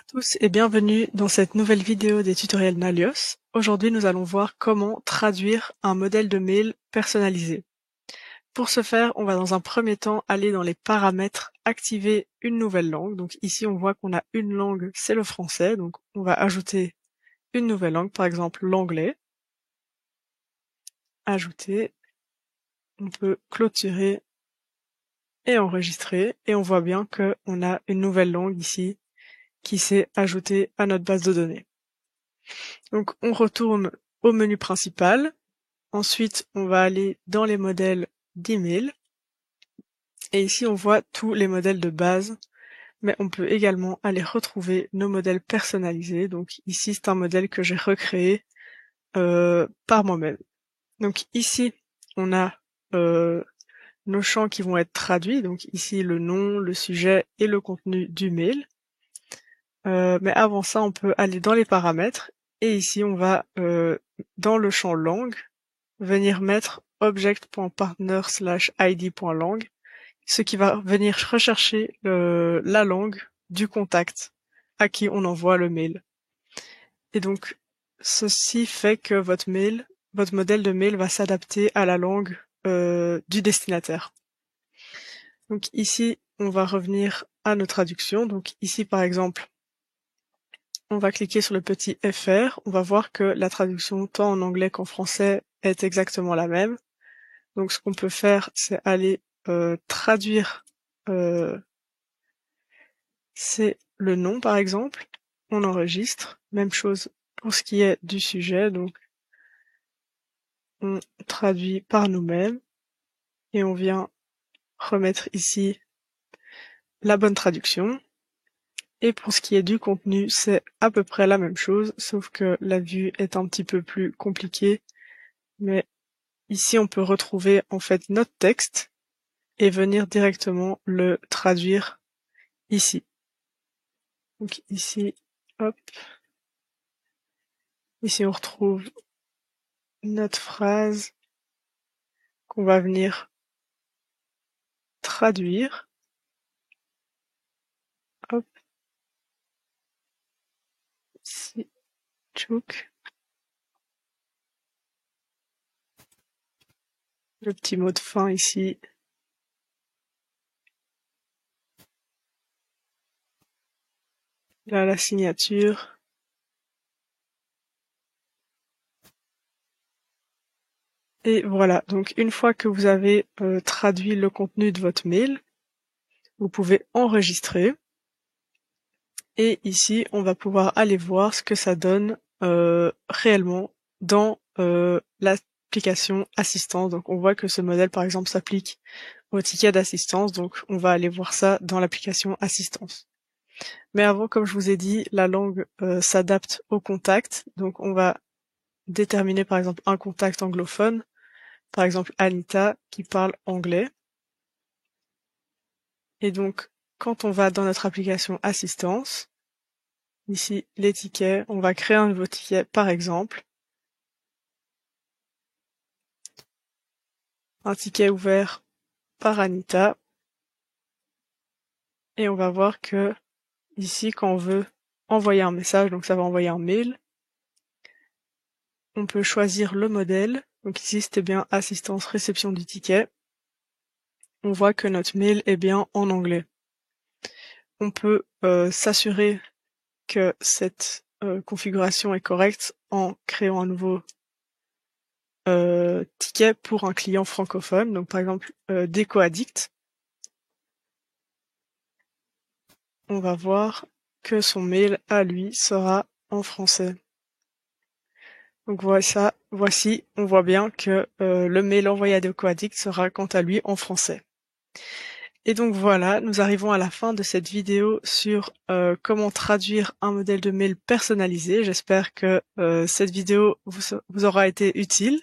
tous et bienvenue dans cette nouvelle vidéo des tutoriels Nalios. Aujourd'hui, nous allons voir comment traduire un modèle de mail personnalisé. Pour ce faire, on va dans un premier temps aller dans les paramètres, activer une nouvelle langue. Donc ici, on voit qu'on a une langue, c'est le français. Donc on va ajouter une nouvelle langue, par exemple l'anglais. Ajouter. On peut clôturer et enregistrer. Et on voit bien qu'on a une nouvelle langue ici qui s'est ajoutée à notre base de données. Donc on retourne au menu principal. Ensuite, on va aller dans les modèles d'email. Et ici, on voit tous les modèles de base, mais on peut également aller retrouver nos modèles personnalisés. Donc ici, c'est un modèle que j'ai recréé par moi-même. Donc ici, on a nos champs qui vont être traduits. Donc ici, le nom, le sujet et le contenu du mail. Mais avant ça, on peut aller dans les paramètres. Et ici, on va dans le champ langue, venir mettre object.partner/id.lang, ce qui va venir rechercher la langue du contact à qui on envoie le mail. Et donc, ceci fait que votre modèle de mail va s'adapter à la langue du destinataire. Donc ici, on va revenir à nos traductions. Donc ici, par exemple, on va cliquer sur le petit FR. On va voir que la traduction tant en anglais qu'en français est exactement la même. Donc ce qu'on peut faire, c'est aller traduire, c'est le nom par exemple, on enregistre, même chose pour ce qui est du sujet, donc on traduit par nous-mêmes et on vient remettre ici la bonne traduction. Et pour ce qui est du contenu, c'est à peu près la même chose, sauf que la vue est un petit peu plus compliquée, mais ici on peut retrouver en fait notre texte et venir directement le traduire ici. Donc ici, hop, ici on retrouve notre phrase qu'on va venir traduire. Hop, ici, tchouk. Le petit mot de fin ici. Là, la signature. Et voilà, donc une fois que vous avez traduit le contenu de votre mail, vous pouvez enregistrer. Et ici, on va pouvoir aller voir ce que ça donne réellement dans l'application assistance. Donc on voit que ce modèle, par exemple, s'applique au ticket d'assistance. Donc on va aller voir ça dans l'application assistance. Mais avant, comme je vous ai dit, la langue s'adapte au contact. Donc on va déterminer par exemple un contact anglophone, par exemple Anita qui parle anglais. Et donc quand on va dans notre application assistance, ici les tickets, on va créer un nouveau ticket par exemple. Un ticket ouvert par Anita. Et on va voir que ici quand on veut envoyer un message, donc ça va envoyer un mail, on peut choisir le modèle. Donc ici c'était bien assistance réception du ticket. On voit que notre mail est bien en anglais. On peut s'assurer que cette configuration est correcte en créant un nouveau ticket pour un client francophone. Donc par exemple DecoAddict. On va voir que son mail à lui sera en français. Donc voici, on voit bien que le mail envoyé à DecoAddict sera quant à lui en français. Et donc voilà, nous arrivons à la fin de cette vidéo sur comment traduire un modèle de mail personnalisé. J'espère que cette vidéo vous aura été utile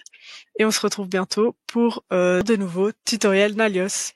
et on se retrouve bientôt pour de nouveaux tutoriels Nalios.